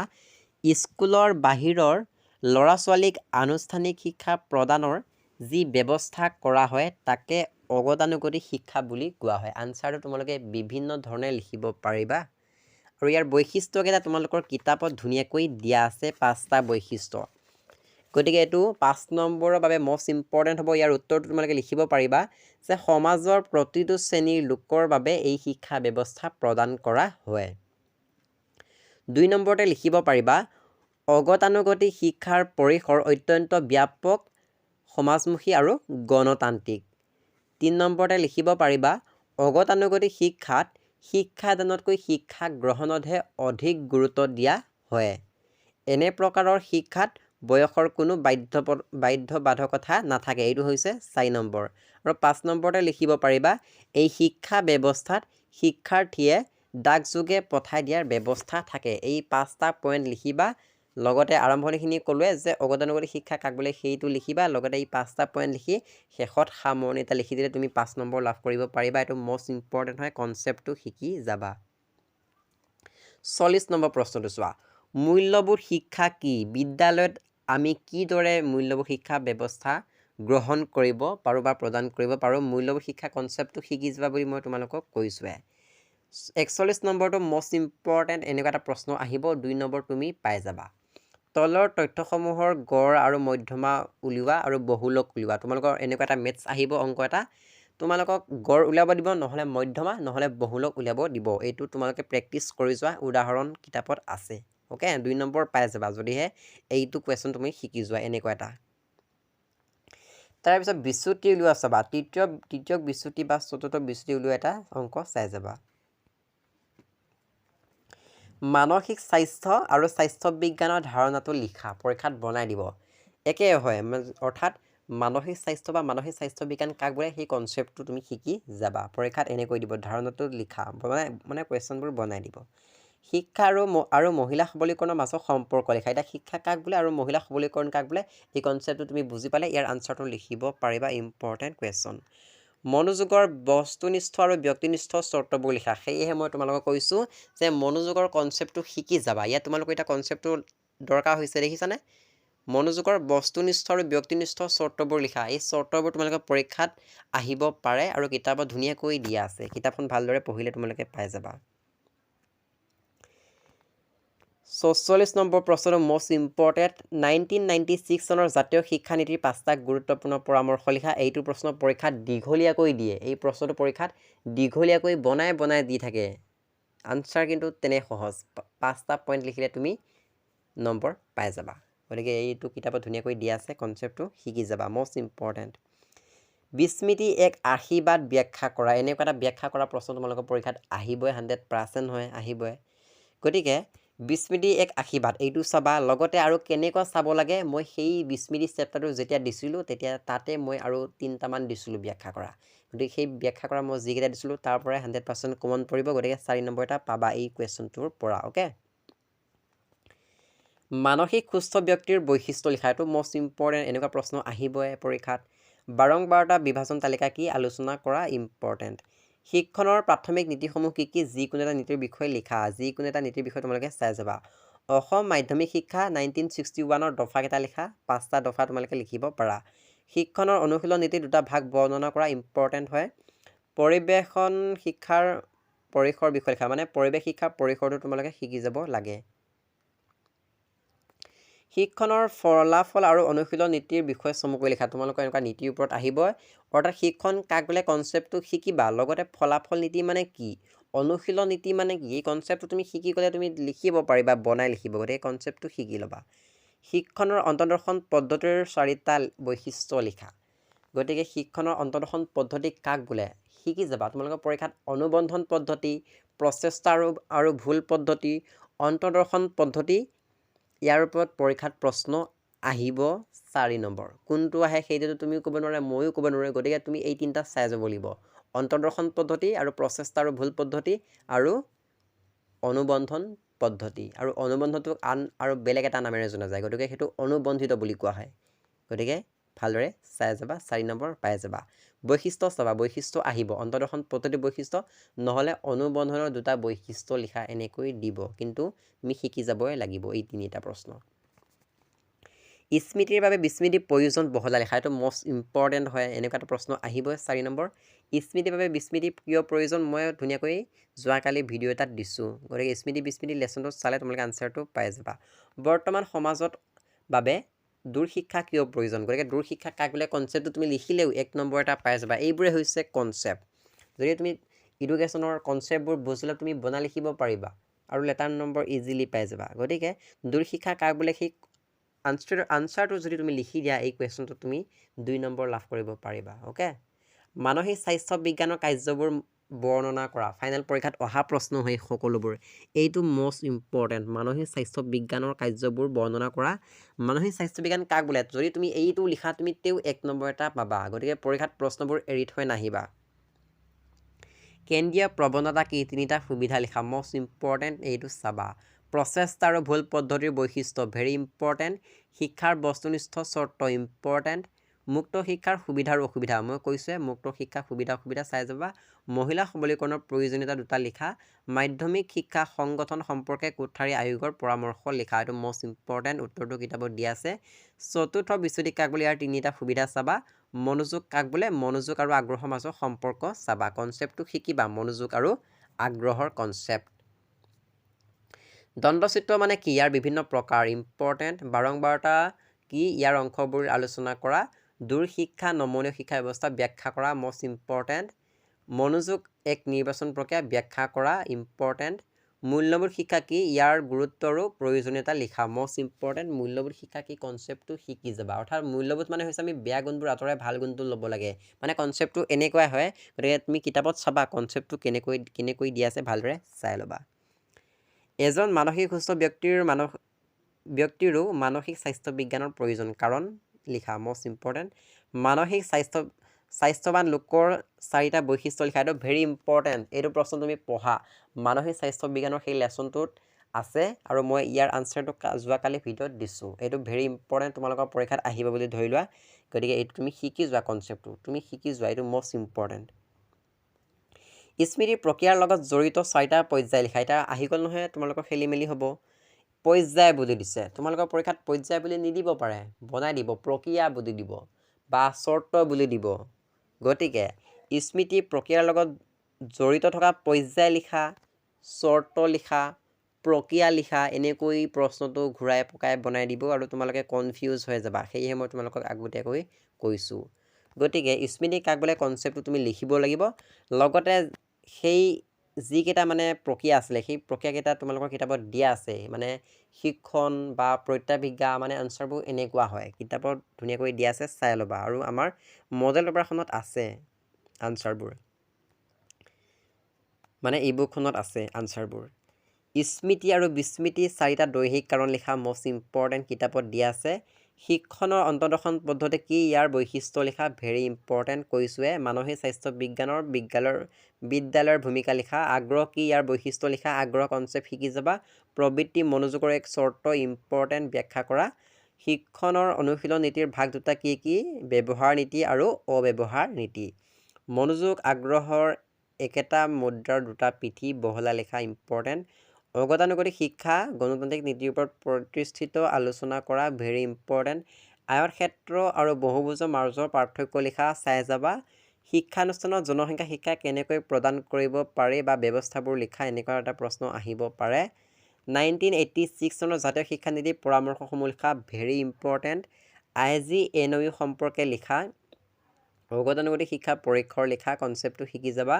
স্কুলৰ বাহিৰৰ ল'ৰা ছোৱালীক আনুষ্ঠানিক শিক্ষা প্ৰদানৰ যি ব্যৱস্থা কৰা হয় তাকে অগতানুগতিক শিক্ষা বুলি কোৱা হয় আনসাৰটো তোমালোকে বিভিন্ন ধৰণে লিখিব পাৰিবা আৰু ইয়াৰ বৈশিষ্ট্যকেইটা তোমালোকৰ কিতাপত ধুনীয়াকৈ দিয়া আছে 5টা বৈশিষ্ট্য গতিকে এইটো 5 নম্বৰৰ বাবে মোষ্ট ইম্পৰ্টেণ্ট হ'ব ইয়াৰ উত্তৰটো তোমালোকে লিখিব পাৰিবা যে সমাজৰ প্ৰতিটো শ্ৰেণীৰ লোকৰ বাবে এই শিক্ষা ব্যৱস্থা প্ৰদান কৰা হয় 2 নম্বৰতে লিখিব পাৰিবা অগতানুগতিক শিক্ষাৰ পৰিসৰ অত্যন্ত ব্যাপক সমাজমুখী আৰু গণতান্ত্ৰিক 3 নম্বৰতে লিখিব পাৰিবা অগতানুগতিক শিক্ষাত শিক্ষাদানতকৈ শিক্ষা গ্ৰহণতহে অধিক গুৰুত্ব দিয়া হয় এনে প্ৰকাৰৰ শিক্ষাত বয়সৰ কোনো বাধ্যবাধকতা নাথাকে এইটো হৈছে 4 নম্বৰ আৰু 5 নম্বৰতে লিখিব পাৰিবা এই শিক্ষা ব্যৱস্থাত শিক্ষাৰ্থীয়ে ডাকযোগে পঠাই দিয়াৰ ব্যৱস্থা থাকে এই 5টা পইণ্ট লিখিবা লগতে আৰম্ভণিখিনি ক'লোৱে যে অগতানুগতিক শিক্ষা কাক বোলে সেইটো লিখিবা লগতে এই 5টা পইণ্ট লিখি শেষত সামৰণি এটা লিখি দিলে তুমি 5 নম্বৰ লাভ কৰিব পাৰিবা এইটো মোষ্ট ইম্পৰ্টেণ্ট হয় কনচেপ্টটো শিকি যাবা 40 নম্বৰ প্ৰশ্নটো চোৱা মূল্যবোধ শিক্ষা কি বিদ্যালয়ত আমি কিদৰে মূল্যবোধ শিক্ষা ব্যৱস্থা গ্ৰহণ কৰিব পাৰোঁ বা প্ৰদান কৰিব পাৰোঁ মূল্যবোধ শিক্ষা কনচেপ্টটো শিকি যাবা বুলি মই তোমালোকক কৈছোঁৱে 41 নম্বৰটো মোষ্ট ইম্পৰ্টেণ্ট এনেকুৱা এটা প্ৰশ্ন আহিব 2 নম্বৰ তুমি পাই যাবা তলৰ তথ্যসমূহৰ গড় আৰু মধ্যমা উলিওৱা আৰু বহুলক উলিওৱা তোমালোকৰ এনেকুৱা এটা মেথছ আহিব অংক এটা তোমালোকক গড় উলিয়াব দিব নহ'লে মধ্যমা নহ'লে বহুলক উলিয়াব দিব এইটো তোমালোকে প্ৰেক্টিছ কৰি যোৱা উদাহৰণ কিতাপত আছে ওকে 2 নম্বৰ পাই যাবা যদিহে এইটো কুৱেশ্যন তুমি শিকি যোৱা এনেকুৱা এটা তাৰপিছত বিচ্যুতি উলিওৱা চাবা তৃতীয় বিচ্যুতি বা চতুৰ্থ বিচ্যুতি উলিওৱা এটা অংক চাই যাবা মানসিক স্বাস্থ্য আৰু স্বাস্থ্য বিজ্ঞানৰ ধাৰণাটো লিখা পৰীক্ষাত বনাই দিব একে হয় অৰ্থাৎ মানসিক স্বাস্থ্য বা মানসিক স্বাস্থ্য বিজ্ঞান কাক বোলে সেই কনচেপ্টটো তুমি শিকি যাবা পৰীক্ষাত এনেকৈ দিব ধাৰণাটো লিখা মানে কুৱেশ্যনবোৰ বনাই দিব শিক্ষা আৰু মহিলা সবলীকৰণৰ মাজত সম্পৰ্ক লিখা এতিয়া শিক্ষা কাক বোলে আৰু মহিলা সবলীকৰণ কাক বোলে এই কনচেপ্টটো তুমি বুজি পালে ইয়াৰ আনচাৰটো লিখিব পাৰিবা ইম্পৰ্টেণ্ট কুৱেশ্যন মনোযোগৰ বস্তুনিষ্ঠ আৰু ব্যক্তিনিষ্ঠ চৰ্তবোৰ লিখা সেয়েহে মই তোমালোকক কৈছোঁ যে মনোযোগৰ কনচেপ্টটো শিকি যাবা ইয়াত তোমালোকৰ এটা কনচেপ্টটো দৰকাৰ হৈছে দেখিছানে মনোযোগৰ বস্তুনিষ্ঠ আৰু ব্যক্তিনিষ্ঠ চৰ্তবোৰ লিখা এই চৰ্তবোৰ তোমালোকৰ পৰীক্ষাত আহিব পাৰে আৰু কিতাপত ধুনীয়াকৈ দিয়া আছে কিতাপখন ভালদৰে পঢ়িলে তোমালোকে পাই যাবা 44 নম্বৰ প্ৰশ্নটো মোষ্ট ইম্পৰ্টেণ্ট 1996 চনৰ জাতীয় শিক্ষানীতিৰ 5টা গুৰুত্বপূৰ্ণ পৰামৰ্শ লিখা এইটো প্ৰশ্ন পৰীক্ষাত দীঘলীয়াকৈ দিয়ে এই প্ৰশ্নটো পৰীক্ষাত দীঘলীয়াকৈ বনাই দি থাকে আনচাৰ কিন্তু তেনে সহজ 5টা পইণ্ট লিখিলে তুমি নম্বৰ পাই যাবা গতিকে এইটো কিতাপত ধুনীয়াকৈ দিয়া আছে কনচেপ্টটো শিকি যাবা মোষ্ট ইম্পৰ্টেণ্ট বিস্মৃতি এক আশীৰ্বাদ ব্যাখ্যা কৰা এনেকুৱা এটা ব্যাখ্যা কৰা প্ৰশ্ন তোমালোকৰ পৰীক্ষাত আহিবই 100% হয় আহিবই গতিকে বিস্মৃতি এক আশীৰ্বাদ এইটো চাবা লগতে আৰু কেনেকুৱা চাব লাগে মই সেই বিস্মৃতি চেপ্টাৰটো যেতিয়া দিছিলোঁ তেতিয়া তাতে মই আৰু 3টামান দিছিলোঁ ব্যাখ্যা কৰা গতিকে সেই ব্যাখ্যা কৰা মই যিকেইটা দিছিলোঁ তাৰ পৰাই 100% কমন পৰিব গতিকে 4 নম্বৰ এটা পাবা এই কুৱেশ্যনটোৰ পৰা ওকে মানসিক সুস্থ ব্যক্তিৰ বৈশিষ্ট্য লিখা এইটো মোষ্ট ইম্পৰ্টেণ্ট এনেকুৱা প্ৰশ্ন আহিবই পৰীক্ষাত বাৰম্বাৰতা বিভাজন তালিকা কি আলোচনা কৰা ইম্পৰ্টেণ্ট শিক্ষণৰ প্ৰাথমিক নীতিসমূহ কি যিকোনো এটা নীতিৰ বিষয়ে লিখা যিকোনো এটা নীতিৰ বিষয়ে তোমালোকে চাই যাবা অসম মাধ্যমিক শিক্ষা 1961ৰ দফাকেইটা লিখা 5টা দফা তোমালোকে লিখিব পাৰা শিক্ষণৰ অনুশীলন নীতিৰ 2টা ভাগ বৰ্ণনা কৰা ইম্পৰ্টেণ্ট হয় পৰিৱেশন শিক্ষাৰ পৰিসৰ বিষয়ে লিখা মানে পৰিৱেশ শিক্ষাৰ পৰিসৰটো তোমালোকে শিকি যাব লাগে শিক্ষণৰ ফলাফল আৰু অনুশীলন নীতিৰ বিষয়ে চমুকৈ লিখা তোমালোকৰ এনেকুৱা নীতিৰ ওপৰত আহিব অৰ্থাৎ শিক্ষণ কাক বোলে কনচেপ্টটো শিকিবা লগতে ফলাফল নীতি মানে কি অনুশীলন নীতি মানে কি এই কনচেপ্টটো তুমি শিকি গ'লে তুমি লিখিব পাৰিবা বনাই লিখিব গতিকে কনচেপ্টটো শিকি ল'বা শিক্ষণৰ অন্তৰ্দৰ্শন পদ্ধতিৰ 4টা বৈশিষ্ট্য লিখা গতিকে শিক্ষণৰ অন্তৰ্দৰ্শন পদ্ধতি কাক বোলে শিকি যাবা তোমালোকৰ পৰীক্ষাত অনুবন্ধন পদ্ধতি প্ৰচেষ্টা আৰু ভুল পদ্ধতি অন্তৰ্দৰ্শন পদ্ধতি ইয়াৰ ওপৰত পৰীক্ষাত প্ৰশ্ন আহিব 4 নম্বৰ কোনটো আহে সেইটোতো তুমিও ক'ব নোৱাৰা ময়ো ক'ব নোৱাৰো গতিকে তুমি এই তিনিটা চাই যাব লাগিব অন্তৰ্দৰ্শন পদ্ধতি আৰু প্ৰচেষ্টা আৰু ভুল পদ্ধতি আৰু অনুবন্ধন পদ্ধতি আৰু অনুবন্ধনটো আন আৰু বেলেগ এটা নামেৰে জনা যায় গতিকে সেইটো অনুবন্ধিত বুলি কোৱা হয় গতিকে ভালদৰে চাই যাবা 4 নম্বৰ পাই যাবা বৈশিষ্ট্য চাবা বৈশিষ্ট্য আহিব অন্তৰ্দৰ্শন পদ্ধতি বৈশিষ্ট্য নহলে অনুবন্ধনৰ দুটা বৈশিষ্ট্য লিখা এনেকৈ দিব কিন্তু আমি শিকি যাবই লাগিব এই তিনিটা প্ৰশ্ন স্মৃতিৰ বাবে বিস্মৃতি প্ৰয়োজন বহলা লিখা এটো মোস্ট ইম্পৰ্টেন্ট হয় এনেকুৱা এটা প্ৰশ্ন আহিবই 4 নম্বৰ স্মৃতিৰ বাবে বিস্মৃতি কিয় প্ৰয়োজন মই ধুনিয়াকৈ যোৱাকালি ভিডিও এটাত দিছো গতিকে স্মৃতি বিস্মৃতি লেসনটো চালে তোমালোকে আনসাৰটো পাই যাবা বৰ্তমান সমাজত বাবে দূৰ শিক্ষা কিয় প্ৰয়োজন গতিকে দূৰ শিক্ষা কাক বোলে কনসেপ্টটো তুমি লিখিলেও 1 নম্বৰ এটা পাই যাবা এইবোৰে হৈছে কনসেপ্ট যদি তুমি এডুকেশনৰ কনসেপ্টবোৰ বুজিলে তুমি বনা লিখিব পাৰিবা আৰু লেটাৰ নম্বৰ ইজিলি পাই যাবা গতিকে দূৰ শিক্ষা কাক বোলে সেই আনসাৰটো যদি তুমি লিখি দিয়া এই কোৱেশ্চনটো তুমি 2 নম্বৰ লাভ কৰিব পাৰিবা ওকে মানসিক স্বাস্থ্য বিজ্ঞানৰ কাৰ্যবোৰ বৰ্ণনা কৰা ফাইনাল পৰীক্ষাত অহা প্ৰশ্ন হয় সকলোবোৰ এইটো মোস্ট ইম্পৰ্টেন্ট মানসিক স্বাস্থ্য বিজ্ঞানৰ কাৰ্যবোৰ বৰ্ণনা কৰা মানসিক স্বাস্থ্য বিজ্ঞান কাক বোলে যদি তুমি এইটো লিখা তুমি তেও 1 নম্বৰ এটা পাবা গতিকে পৰীক্ষাত প্ৰশ্নবোৰ এৰি থৈ নাহিবা কেন্দ্ৰীয় প্ৰবণতা কি তিনিটা সুবিধা লিখা মোস্ট ইম্পৰ্টেন্ট এইটো চাবা প্ৰচেষ্টা আৰু ভুল পদ্ধতিৰ বৈশিষ্ট্য ভেৰি ইম্পৰ্টেন্ট শিক্ষাৰ বস্তুনিষ্ঠ চৰ্ত ইম্পৰ্টেন্ট মুক্ত শিক্ষাৰ সুবিধা আৰু অসুবিধা মই কৈছে মুক্ত শিক্ষা সুবিধা অসুবিধা চাই যাবা মহিলা সবলীকৰণৰ প্ৰয়োজনীয়তা দুটা লিখা মাধ্যমিক শিক্ষা সংগঠন সম্পৰ্কে কোঠাৰী আয়োগৰ পৰামৰ্শ লিখা এটো মোস্ট ইম্পৰ্টেন্ট উত্তৰটো কিতাপত দিয়া আছে চতুৰ্থ বিশ্ববিদ্যালয় কাক বোলে ইয়াৰ তিনিটা সুবিধা চাবা মনোযোগ কাক বোলে মনোযোগ আৰু আগ্ৰহৰ মাজৰ সম্পৰ্ক চাবা কনসেপ্টটো শিকিবা মনোযোগ আৰু আগ্ৰহৰ কনসেপ্ট দণ্ডচিত্ৰ মানে কি ইয়াৰ বিভিন্ন প্ৰকাৰ ইম্পৰ্টেন্ট বাৰংবাৰতা কি ইয়াৰ অংশবোৰ আলোচনা কৰা দূৰ শিক্ষা নমনীয় শিক্ষা ব্যৱস্থা ব্যাখ্যা কৰা মোস্ট ইম্পৰ্টেন্ট মনোযোগ এক নিৰ্বাচন প্ৰক্ৰিয়া ব্যাখ্যা কৰা ইম্পৰ্টেন্ট মূল্যবোধ শিক্ষা কি ইয়াৰ গুৰুত্ব আৰু প্ৰয়োজনীয়তা লিখা মোস্ট ইম্পৰ্টেন্ট মূল্যবোধ শিক্ষা কি কনসেপ্টটো শিকি যাবা অৰ্থাৎ মূল্যবোধ মানে হৈছে আমি বেয়া গুণবোৰ আঁতৰাই ভাল গুণটো ল'ব লাগে মানে কনসেপ্টটো এনেকুৱা হয় গতিকে তুমি কিতাপত চাবা কনসেপ্টটো কেনেকৈ দিয়া আছে ভালদৰে চাই ল'বা এজন মানসিক সুস্থ ব্যক্তিৰো মানসিক স্বাস্থ্য বিজ্ঞানৰ প্ৰয়োজন কাৰণ লিখা মোস্ট ইম্পৰ্টেন্ট মানসিক স্বাস্থ্যবান লোকৰ 4টা বৈশিষ্ট্য লিখা এটো ভেৰি ইম্পৰ্টেন্ট এইটো প্ৰশ্ন তুমি পঢ়া মানসিক স্বাস্থ্য বিজ্ঞানৰ সেই লেসনটোত আছে আৰু মই ইয়াৰ আনসাৰটো যোৱাকালি ভিডিওত দিছো এইটো ভেৰি ইম্পৰ্টেন্ট তোমালোকৰ পৰীক্ষাত আহিব বুলি ধৰি লোৱা গতিকে এইটো তুমি শিকি যোৱা কনসেপ্টটো তুমি শিকি যোৱা এইটো মোস্ট ইম্পৰ্টেন্ট স্মৃতি প্ৰক্ৰিয়াৰ লগত জড়িত 4টা পৰ্যায় লিখা এটা আহি গল নহয় তোমালোকৰ খেলিমেলি হ'ব পৰ্যায় বুলি দিছে তোমালোকৰ পৰীক্ষাত পৰ্যায় বুলি নিদিব পাৰে বনাই দিব প্ৰক্ৰিয়া বুলি দিব বা চৰ্ত বুলি দিব গতিকে স্মৃতি প্ৰক্ৰিয়াৰ লগত জড়িত থকা পৰ্যায় লিখা চৰ্ত লিখা প্ৰক্ৰিয়া লিখা এনেকৈ প্ৰশ্নটো ঘূৰাই পকাই বনাই দিব আৰু তোমালোকে কনফিউজ হৈ যাবা সেয়ে মই তোমালোকক আগতীয়াকৈ কৈছো গতিকে স্মৃতি কাক বোলে কনসেপ্টটো তুমি লিখিব লাগিব লগতে সেই যি কেটা মানে প্ৰক্ৰিয়া আছিলে সেই প্ৰক্ৰিয়া কেটা তোমালোকৰ কিতাপত দিয়া আছে মানে শিক্ষণ বা প্ৰত্যাভিজ্ঞা মানে আনসাৰবোৰ এনেকুৱা হয় কিতাপত ধুনিয়াকৈ দিয়া আছে চাই ল'বা আৰু আমাৰ মডেল পেপাৰখনত আছে আনসাৰবোৰ মানে ইবুকখনত আছে আনসাৰবোৰ স্মৃতি আৰু বিস্মৃতি 4টা দৈহিক কাৰণ লিখা মোস্ট ইম্পৰ্টেন্ট কিতাপত দিয়া আছে শিক্ষণৰ অন্তৰ্দৰ্শন পদ্ধতি কি ইয়াৰ বৈশিষ্ট্য লিখা ভেৰি ইম্পৰ্টেন্ট কৈছোৱে মানসিক স্বাস্থ্য বিজ্ঞানৰ বিদ্যালয়ৰ ভূমিকা লিখা আগ্ৰহ কি ইয়াৰ বৈশিষ্ট্য লিখা আগ্ৰহ কনসেপ্ট শিকি যাবা প্ৰবৃত্তি মনোযোগৰ এক চৰ্ত ইম্পৰ্টেন্ট ব্যাখ্যা কৰা শিক্ষণৰ অনুশীলন নীতিৰ ভাগ দুটা কি ব্যৱহাৰ নীতি আৰু অব্যৱহাৰ নীতি মনোযোগ আগ্ৰহৰ একেটা মুদ্ৰাৰ দুটা পিঠি বহলা লিখা ইম্পৰ্টেন্ট অগতানুগতিক শিক্ষা গণতান্ত্ৰিক নীতিৰ ওপৰত প্ৰতিষ্ঠিত আলোচনা কৰা ভেৰি ইম্পৰ্টেন্ট আয়ত ক্ষেত্ৰ আৰু বহুভুজৰ মাজৰ পাৰ্থক্য লিখা চাই যাবা শিক্ষানুষ্ঠানত জনসংখ্যা শিক্ষা কেনেকৈ প্ৰদান কৰিব পাৰে বা ব্যৱস্থাবোৰ লিখা এনেকুৱা এটা প্ৰশ্ন আহিব পাৰে 1986 চনৰ জাতীয় শিক্ষা নীতি পৰামৰ্শসমূহ লিখা ভেৰি ইম্পৰ্টেন্ট IGNOU সম্পৰ্কে লিখা অগতানুগতিক শিক্ষা পৰীক্ষাৰ লিখা কনসেপ্টটো শিকি যাবা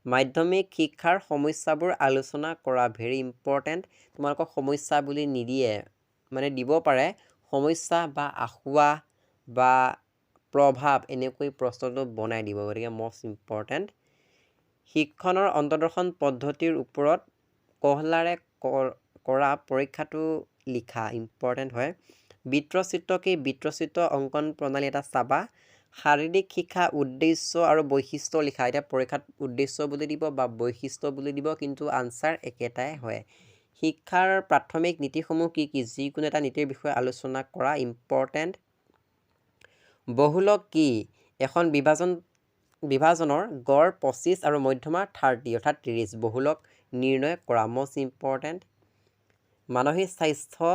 মাধ্যমিক শিক্ষাৰ সমস্যাবোৰ আলোচনা কৰা ভেৰি ইম্পৰ্টেন্ট তোমালোকক সমস্যা বুলি নিদিয়ে মানে দিব পাৰে সমস্যা বা আসোঁৱাহ বা প্ৰভাৱ এনেকৈ প্ৰশ্নটো বনাই দিব। গতিকে মষ্ট ইম্পৰ্টেণ্ট শিক্ষণৰ অন্তৰ্দৰ্শন পদ্ধতিৰ ওপৰত কহলাৰে কৰা পৰীক্ষাটো লিখা ইম্পৰ্টেণ্ট হয়। বৃত্তচিত্ৰ কি বৃত্তচিত্ৰ অংকন প্ৰণালী এটা চাবা। শাৰীৰিক শিক্ষা উদ্দেশ্য আৰু বৈশিষ্ট্য লিখা। এতিয়া পৰীক্ষাত উদ্দেশ্য বুলি দিব বা বৈশিষ্ট্য বুলি দিব, কিন্তু আনচাৰ একেটাই হয়। শিক্ষাৰ প্ৰাথমিক নীতিসমূহ কি কি যিকোনো এটা নীতিৰ বিষয়ে আলোচনা কৰা ইম্পৰ্টেণ্ট। বহুলক কি এখন বিভাজনৰ গড় 25 আৰু মধ্যমা 30 অৰ্থাৎ 30। বহুলক নিৰ্ণয় কৰা মষ্ট ইম্পৰ্টেণ্ট। মানসিক স্বাস্থ্য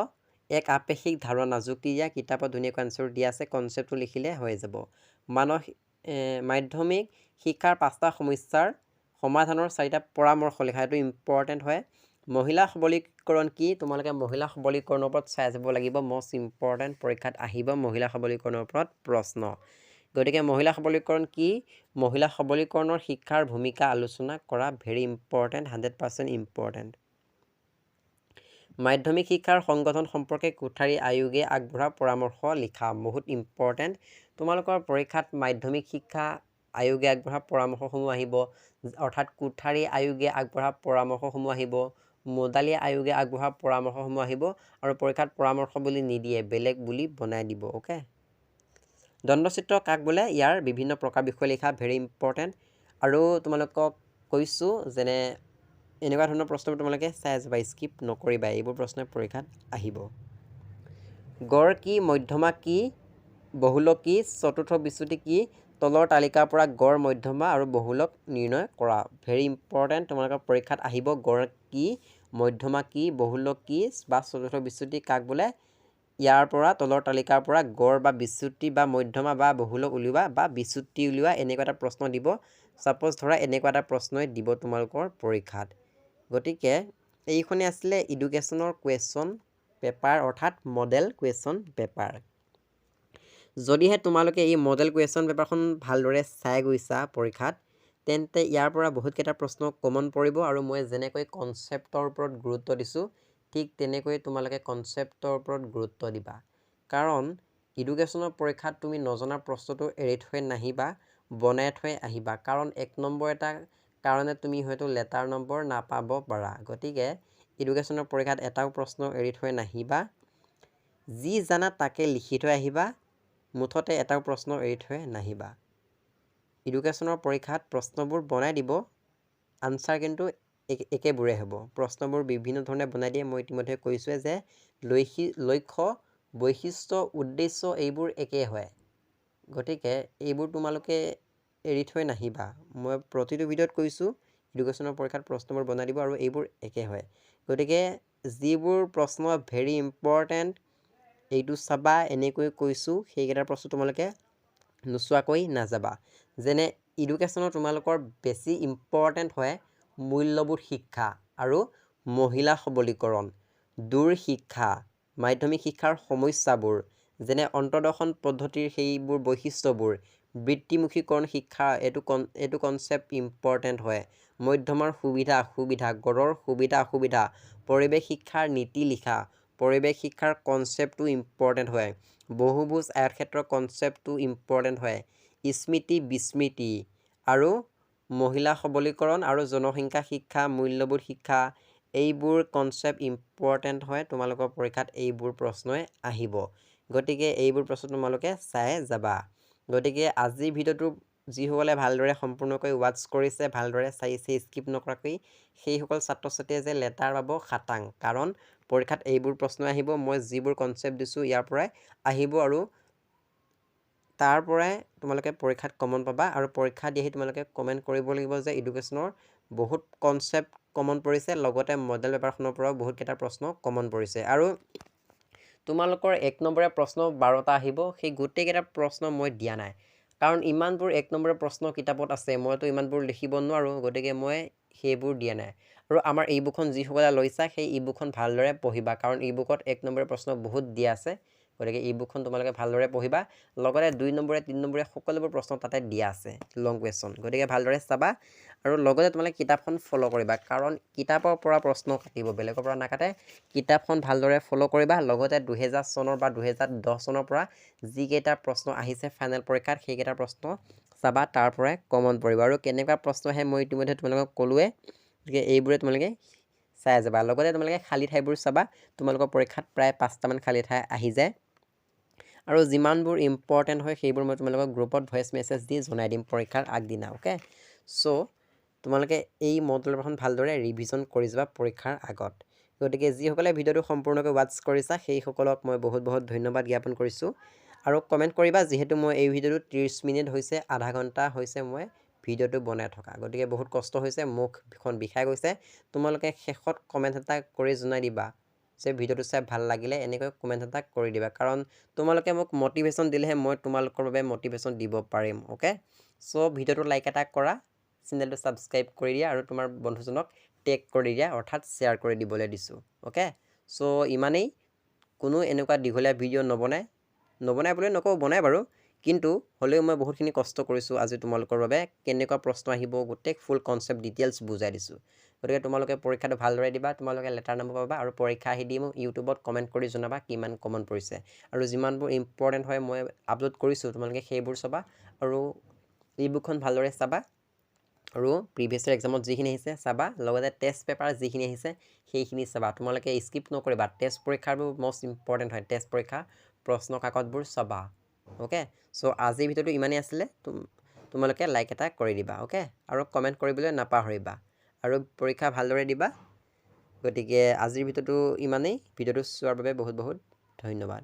এক আপেক্ষিক ধাৰণা যুক্তি দিয়া। কিতাপত ধুনীয়াকৈ আনচাৰ দিয়া আছে, কনচেপ্টটো লিখিলে হৈ যাব। মাধ্যমিক শিক্ষাৰ 5টা সমস্যাৰ সমাধানৰ 4টা পৰামৰ্শ লিখা, এইটো ইম্পৰ্টেণ্ট হয়। মহিলা সবলীকৰণ কি তোমালোকে মহিলা সবলীকৰণৰ ওপৰত চাই যাব লাগিব। মষ্ট ইম্পৰ্টেণ্ট পৰীক্ষাত আহিব মহিলা সবলীকৰণৰ ওপৰত প্ৰশ্ন। গতিকে মহিলা সবলীকৰণ কি মহিলা সবলীকৰণৰ শিক্ষাৰ ভূমিকা আলোচনা কৰা ভেৰি ইম্পৰ্টেণ্ট 100% ইম্পৰ্টেণ্ট। মাধ্যমিক শিক্ষাৰ সংগঠন সম্পৰ্কে কোঠাৰী আয়োগে আগবঢ়োৱা পৰামৰ্শ লিখা বহুত ইম্পৰ্টেণ্ট। তোমালোকৰ পৰীক্ষাত মাধ্যমিক শিক্ষা আয়োগে আগবঢ়োৱা পৰামৰ্শসমূহ আহিব, অৰ্থাৎ কোঠাৰী আয়োগে আগবঢ়োৱা পৰামৰ্শসমূহ আহিব, মদালি আয়োগে আগবঢ়োৱা পৰামৰ্শসমূহ আহিব, আৰু পৰীক্ষাত পৰামৰ্শ বুলি নিদিয়ে, বেলেগ বুলি বনাই দিব। অ'কে। দণ্ডচিত্ৰ কাক বোলে ইয়াৰ বিভিন্ন প্ৰকাৰ বিষয়ে লিখা ভেৰি ইম্পৰ্টেণ্ট। আৰু তোমালোকক কৈছোঁ যেনে এনেকুৱা ধৰণৰ প্ৰশ্নবোৰ তোমালোকে চাই যাবা, স্কিপ নকৰিবা, এইবোৰ প্ৰশ্ন পৰীক্ষাত আহিব। গড় কি মধ্যমা কি বহুলক কি চতুৰ্থ বিচ্যুতি কি তলৰ তালিকাৰ পৰা গড় মধ্যমা আৰু বহুলক নিৰ্ণয় কৰা ভেৰি ইম্পৰ্টেণ্ট। তোমালোকৰ পৰীক্ষাত আহিব গড় কি মধ্যমা কি বহুলক কি বা চতুৰ্থ বিচ্যুতি কাক বোলে ইয়াৰ পৰা তলৰ তালিকাৰ পৰা গড় বা বিচ্যুতি বা মধ্যমা বা বহুলক উলিওৱা বা বিচ্যুতি উলিওৱা এনেকুৱা এটা প্ৰশ্ন দিব। ছাপ'জ ধৰা এনেকুৱা এটা প্ৰশ্নই দিব তোমালোকৰ পৰীক্ষাত। গতিকে এইখনে আছিলে এডুকেশ্যনৰ কুৱেশ্যন পেপাৰ অৰ্থাৎ মডেল কুৱেশ্যন পেপাৰ। যদিহে তোমালোকে এই মডেল কুৱেশ্যন পেপাৰখন ভালদৰে চাই গৈছা পৰীক্ষাত, তেন্তে ইয়াৰ পৰা বহুতকেইটা প্ৰশ্ন কমন পৰিব। আৰু মই যেনেকৈ কনচেপ্টৰ ওপৰত গুৰুত্ব দিছোঁ ঠিক তেনেকৈ তোমালোকে কনচেপ্টৰ ওপৰত গুৰুত্ব দিবা। কাৰণ এডুকেশ্যনৰ পৰীক্ষাত তুমি নজনা প্ৰশ্নটো এৰি থৈ নাহিবা, বনাই থৈ আহিবা। কাৰণ 1 নম্বৰ এটা কাৰণে তুমি হয়তো লেটাৰ নম্বৰ নাপাব পাৰা। গতিকে এডুকেশ্যনৰ পৰীক্ষাত এটাও প্ৰশ্ন এৰি থৈ নাহিবা, যি জানা তাকে লিখি থৈ আহিবা, মুঠতে এটাও প্ৰশ্ন এৰি থৈ নাহিবা। এডুকেশ্যনৰ পৰীক্ষাত প্ৰশ্নবোৰ বনাই দিব, আনচাৰ কিন্তু একেবোৰে হ'ব। প্ৰশ্নবোৰ বিভিন্ন ধৰণে বনাই দিয়ে, মই ইতিমধ্যে কৈছোঁৱে যে লক্ষ্য বৈশিষ্ট্য উদ্দেশ্য এইবোৰ একেই হয়। গতিকে এইবোৰ তোমালোকে এৰি থৈ নাহিবা। মই প্ৰতিটো ভিডিঅ'ত কৈছোঁ এডুকেশ্যনৰ পৰীক্ষাত প্ৰশ্নবোৰ বনাই দিব আৰু এইবোৰ একে হয়। গতিকে যিবোৰ প্ৰশ্ন ভেৰি ইম্পৰ্টেণ্ট এইটো চাবা, এনেকৈ কৈছোঁ সেইকেইটা প্ৰশ্ন তোমালোকে নোচোৱাকৈ নাযাবা। যেনে এডুকেশ্যনৰ তোমালোকৰ বেছি ইম্পৰ্টেণ্ট হয় মূল্যবোধ শিক্ষা আৰু মহিলা সবলীকৰণ, দূৰ শিক্ষা, মাধ্যমিক শিক্ষাৰ সমস্যাবোৰ যেনে অন্তৰ্দৰ্শন পদ্ধতিৰ সেইবোৰ বৈশিষ্ট্যবোৰ, বৃত্তিমুখীকৰণ শিক্ষা এইটো কনচেপ্ট ইম্পৰ্টেণ্ট হয়, মধ্যমাৰ সুবিধা অসুবিধা, গড়ৰ সুবিধা অসুবিধা, পৰিৱেশ শিক্ষাৰ নীতি লিখা, পৰিৱেশ শিক্ষাৰ কনচেপ্টটো ইম্পৰ্টেণ্ট হয়, বহুভুজ আয়তক্ষেত্ৰৰ কনচেপ্টটো ইম্পৰ্টেণ্ট হয়, স্মৃতি বিস্মৃতি আৰু মহিলা সবলীকৰণ আৰু জনসংখ্যা শিক্ষা, মূল্যবোধ শিক্ষা এইবোৰ কনচেপ্ট ইম্পৰ্টেণ্ট হয়। তোমালোকৰ পৰীক্ষাত এইবোৰ প্ৰশ্নই আহিব। গতিকে এইবোৰ প্ৰশ্ন তোমালোকে চাই যাবা। গতিকে আজিৰ ভিডিঅ'টো যিসকলে ভালদৰে সম্পূৰ্ণকৈ ৱাটছ কৰিছে, ভালদৰে চাইছে স্কিপ নকৰাকৈ, সেইসকল ছাত্ৰ ছাত্ৰীয়ে যে লেটাৰ পাব খাটাং। কাৰণ পৰীক্ষাত এইবোৰ প্ৰশ্ন আহিব, মই যিবোৰ কনচেপ্ট দিছোঁ ইয়াৰ পৰাই আহিব আৰু তাৰ পৰাই তোমালোকে পৰীক্ষাত কমন পাবা। আৰু পৰীক্ষা দি আহি তোমালোকে কমেণ্ট কৰিব লাগিব যে এডুকেশ্যনৰ বহুত কনচেপ্ট কমন পৰিছে, লগতে মডেল পেপাৰখনৰ পৰাও বহুতকেইটা প্ৰশ্ন কমন পৰিছে। আৰু তোমালোকৰ 1 নম্বৰীয়া প্ৰশ্ন 12টা আহিব, সেই গোটেইকেইটা প্ৰশ্ন মই দিয়া নাই। কাৰণ ইমানবোৰ 1 নম্বৰীয়া প্ৰশ্ন কিতাপত আছে, মইতো ইমানবোৰ লিখিব নোৱাৰোঁ। গতিকে মই সেইবোৰ দিয়া নাই। আৰু আমাৰ ইবুকখন যিসকলে লৈছা সেই ইবুকখন ভালদৰে পঢ়িবা, কাৰণ ইবুকত 1 নম্বৰীয়া প্ৰশ্ন বহুত দিয়া আছে। গতিকে ই বুকখন তোমালোকে ভালদৰে পঢ়িবা লগতে 2 নম্বৰে 3 নম্বৰে সকলোবোৰ প্ৰশ্ন তাতে দিয়া আছে লং কুৱেশ্যন গতিকে ভালদৰে চাবা আৰু লগতে তোমালোকে কিতাপখন ফ'ল' কৰিবা কাৰণ কিতাপৰ পৰা প্ৰশ্ন কাটিব বেলেগৰ পৰা নাকাটে কিতাপখন ভালদৰে ফ'ল' কৰিবা লগতে 2000 চনৰ বা 2010 চনৰ পৰা যিকেইটা প্ৰশ্ন আহিছে ফাইনেল পৰীক্ষাত সেইকেইটা প্ৰশ্ন চাবা তাৰ পৰাই কমন পৰিব আৰু কেনেকুৱা প্ৰশ্ন আহে মই ইতিমধ্যে তোমালোকক ক'লোৱে গতিকে এইবোৰে তোমালোকে চাই যাবা লগতে তোমালোকে খালী ঠাইবোৰ চাবা তোমালোকৰ পৰীক্ষাত প্ৰায় 5টামান খালী ঠাই আহি যায় আৰু যিমানবোৰ ইম্পৰ্টেণ্ট হয় সেইবোৰ মই তোমালোকক গ্ৰুপত ভইচ মেছেজ দি জনাই দিম পৰীক্ষাৰ আগদিনা ওকে চ' তোমালোকে এই মডেল পেপাৰখন ভালদৰে ৰিভিজন কৰি যাবা পৰীক্ষাৰ আগত গতিকে যিসকলে ভিডিঅ'টো সম্পূৰ্ণকৈ ৱাটচ কৰিছা সেইসকলক মই বহুত বহুত ধন্যবাদ জ্ঞাপন কৰিছোঁ আৰু কমেণ্ট কৰিবা যিহেতু মই এই ভিডিঅ'টো 30 মিনিট হৈছে আধা ঘণ্টা হৈছে মই ভিডিঅ'টো বনাই থকা গতিকে বহুত কষ্ট হৈছে মুখখন বিষাই গৈছে তোমালোকে শেষত কমেণ্ট এটা কৰি জনাই দিবা যে ভিডিঅ'টো চাই ভাল লাগিলে এনেকৈ কমেণ্ট এটা কৰি দিবা কাৰণ তোমালোকে মোক মটিভেশ্যন দিলেহে মই তোমালোকৰ বাবে মটিভেশ্যন দিব পাৰিম ওকে চ' ভিডিঅ'টো লাইক এটা কৰা চেনেলটো ছাবস্ক্ৰাইব কৰি দিয়া আৰু তোমাৰ বন্ধুজনক টেগ কৰি দিয়া অৰ্থাৎ শ্বেয়াৰ কৰি দিবলৈ দিছোঁ ওকে চ' ইমানেই কোনো এনেকুৱা দীঘলীয়া ভিডিঅ' নবনাই বুলি নকওঁ বনাই বাৰু কিন্তু হ'লেও মই বহুতখিনি কষ্ট কৰিছোঁ আজি তোমালোকৰ বাবে কেনেকুৱা প্ৰশ্ন আহিব গোটেই ফুল কনচেপ্ট ডিটেইলছ বুজাই দিছোঁ গতিকে তোমালোকে পৰীক্ষাটো ভালদৰে দিবা তোমালোকে লেটাৰ নম্বৰ পাবা আৰু পৰীক্ষা আহি দি মোক ইউটিউবত কমেণ্ট কৰি জনাবা কিমান কমন পৰিছে আৰু যিমানবোৰ ইম্পৰ্টেণ্ট হয় মই আপলোড কৰিছোঁ তোমালোকে সেইবোৰ চাবা আৰু ই বুকখন ভালদৰে চাবা আৰু প্ৰিভিয়াছ ইয়াৰ এক্সামত যিখিনি আহিছে চাবা লগতে টেষ্ট পেপাৰ যিখিনি আহিছে সেইখিনি চাবা তোমালোকে স্কিপ নকৰিবা টেষ্ট পৰীক্ষাবোৰ মষ্ট ইম্পৰ্টেণ্ট হয় টেষ্ট পৰীক্ষা প্ৰশ্ন কাকতবোৰ চাবা ওকে চ' আজিৰ ভিডিঅ'টো ইমানেই আছিলে তোমালোকে লাইক এটা কৰি দিবা ওকে আৰু কমেণ্ট কৰিবলৈ নাপাহৰিবা আৰু পৰীক্ষা ভালদৰে দিবা গতিকে আজিৰ ভিডিঅ'টো ইমানেই ভিডিঅ'টো চোৱাৰ বাবে বহুত বহুত ধন্যবাদ